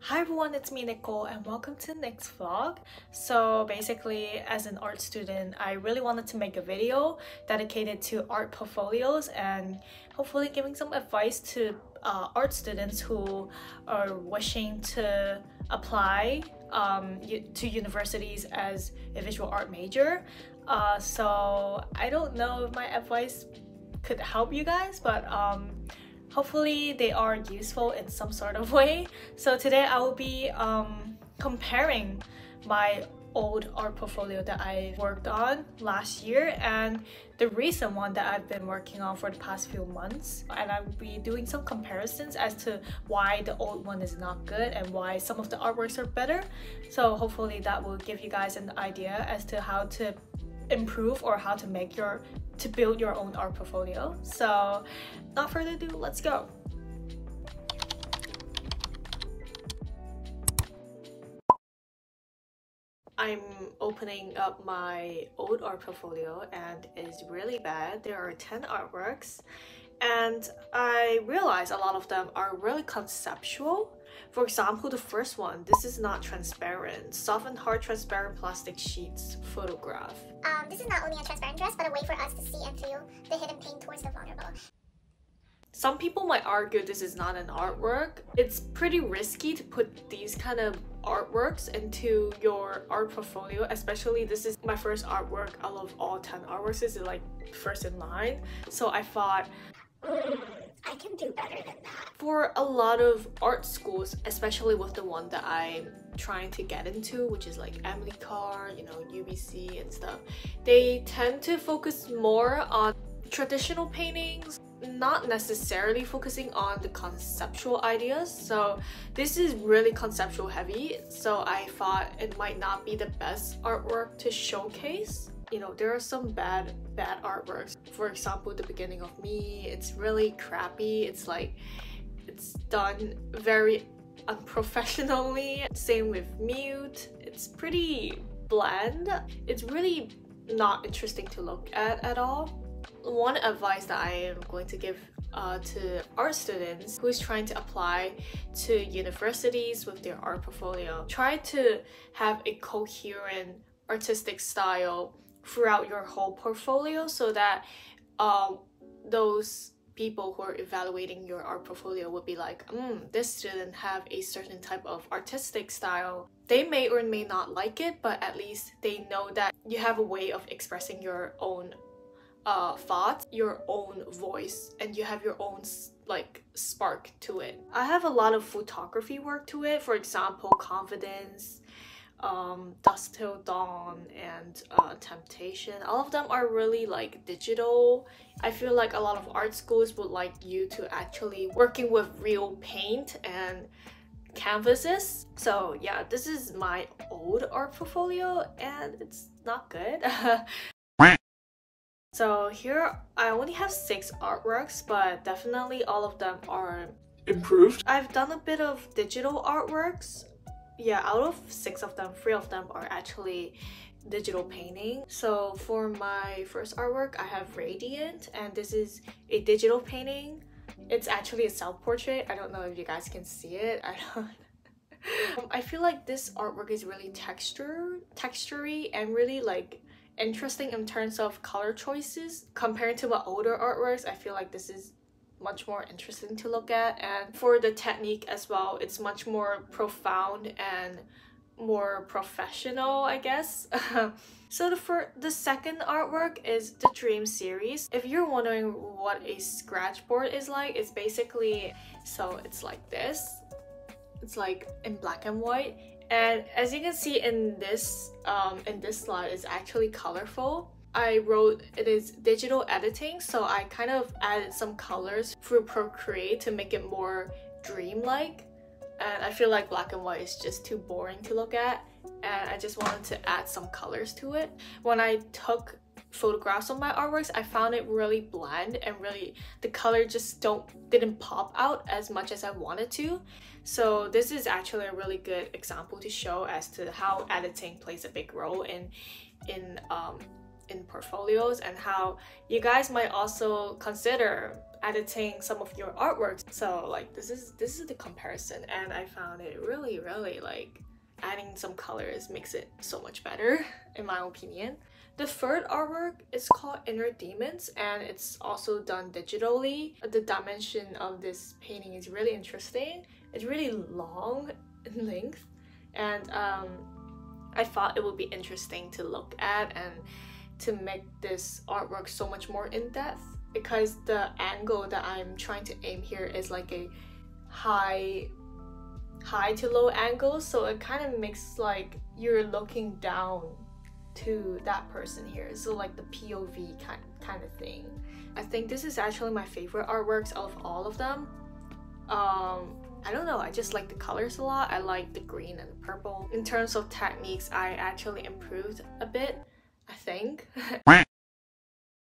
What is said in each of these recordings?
Hi everyone, it's me Nicole and welcome to the next vlog. So basically, as an art student, I really wanted to make a video dedicated to art portfolios and hopefully giving some advice to art students who are wishing to apply to universities as a visual art major. So I don't know if my advice could help you guys, but hopefully they are useful in some sort of way. So today I will be comparing my old art portfolio that I worked on last year and the recent one that I've been working on for the past few months, and I will be doing some comparisons as to why the old one is not good and why some of the artworks are better. So hopefully that will give you guys an idea as to how to improve or how to build your own art portfolio. So not further ado, let's go. I'm opening up my old art portfolio and it's really bad. There are 10 artworks and I realize a lot of them are really conceptual. For example, the first one, this is not transparent. Soft and hard transparent plastic sheets photograph. This is not only a transparent dress, but a way for us to see and feel the hidden pain towards the vulnerable. Some people might argue this is not an artwork. It's pretty risky to put these kind of artworks into your art portfolio, especially this is my first artwork out of all 10 artworks. This is like first in line. So I thought, I can do better than that. For a lot of art schools, especially with the one that I'm trying to get into, which is like Emily Carr, you know, UBC and stuff, they tend to focus more on traditional paintings, not necessarily focusing on the conceptual ideas. So this is really conceptual heavy, so I thought it might not be the best artwork to showcase. You know, there are some bad artworks. For example, The Beginning of Me, it's really crappy. It's like, it's done very unprofessionally. Same with Mute, it's pretty bland. It's really not interesting to look at all. One advice that I am going to give to art students who's trying to apply to universities with their art portfolio, try to have a coherent artistic style throughout your whole portfolio so that those people who are evaluating your art portfolio would be like, this student have a certain type of artistic style. They may or may not like it, but at least they know that you have a way of expressing your own thoughts, your own voice, and you have your own like spark to it. I have a lot of photography work to it. For example, Confidence, Dusk Till Dawn, and Temptation. All of them are really like digital. I feel like a lot of art schools would like you to actually working with real paint and canvases. So yeah, this is my old art portfolio and it's not good. So here I only have 6 artworks, but definitely all of them are improved. I've done a bit of digital artworks. Yeah, out of 6 of them, 3 of them are actually digital painting. So for my first artwork, I have Radiant, and this is a digital painting. It's actually a self-portrait. I don't know if you guys can see it. I feel like this artwork is really textury and really like interesting in terms of color choices. Compared to my older artworks, I feel like this is much more interesting to look at, and for the technique as well, it's much more profound and more professional, I guess. So the second artwork is the Dream series. If you're wondering what a scratchboard is like, it's basically, so it's like this. It's like in black and white, and as you can see in this slide, it's actually colorful. I wrote it is digital editing, so I kind of added some colors through Procreate to make it more dreamlike, and I feel like black and white is just too boring to look at, and I just wanted to add some colors to it. When I took photographs of my artworks, I found it really bland and really the color just didn't pop out as much as I wanted to. So this is actually a really good example to show as to how editing plays a big role in portfolios, and how you guys might also consider editing some of your artworks. So like this is the comparison, and I found it really like adding some colors makes it so much better in my opinion. The third artwork is called Inner Demons, and it's also done digitally. The dimension of this painting is really interesting. It's really long in length, and I thought it would be interesting to look at and to make this artwork so much more in-depth, because the angle that I'm trying to aim here is like a high to low angle, so it kind of makes like you're looking down to that person here, so like the POV kind of thing. I think this is actually my favorite artworks out of all of them. I don't know, I just like the colors a lot. I like the green and the purple. In terms of techniques, I actually improved a bit, I think. I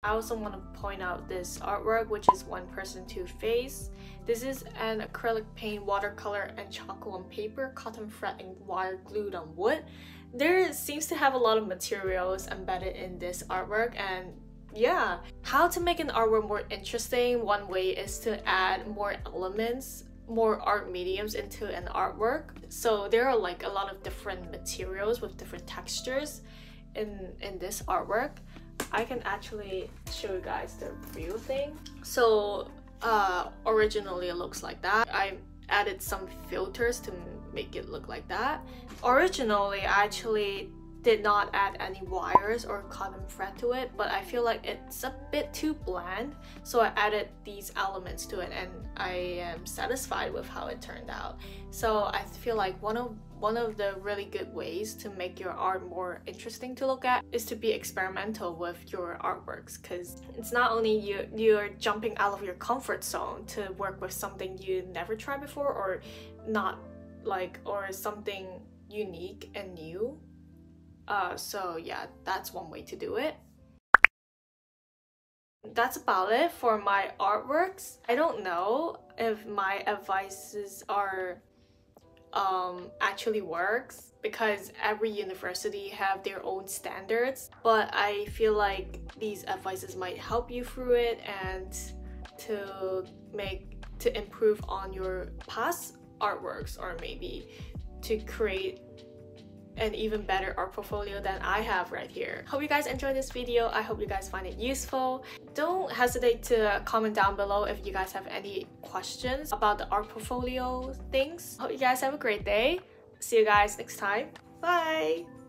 also want to point out this artwork, which is One Person Two Face. This is an acrylic paint, watercolor, and charcoal on paper, cotton thread, and wire glued on wood. There seems to have a lot of materials embedded in this artwork, and yeah. How to make an artwork more interesting? One way is to add more elements, more art mediums into an artwork. So there are like a lot of different materials with different textures in this artwork. I can actually show you guys the real thing. So originally it looks like that. I added some filters to make it look like that. Originally I actually did not add any wires or cotton thread to it, but I feel like it's a bit too bland, so I added these elements to it, and I am satisfied with how it turned out. So I feel like one of the really good ways to make your art more interesting to look at is to be experimental with your artworks, because it's not only you're jumping out of your comfort zone to work with something you never tried before, or something unique and new. So yeah, that's one way to do it. That's about it for my artworks. I don't know if my advices are actually works, because every university have their own standards, but I feel like these advices might help you through it and to improve on your past artworks, or maybe to create an even better art portfolio than I have right here. Hope you guys enjoyed this video. I hope you guys find it useful. Don't hesitate to comment down below if you guys have any questions about the art portfolio things. Hope you guys have a great day. See you guys next time. Bye!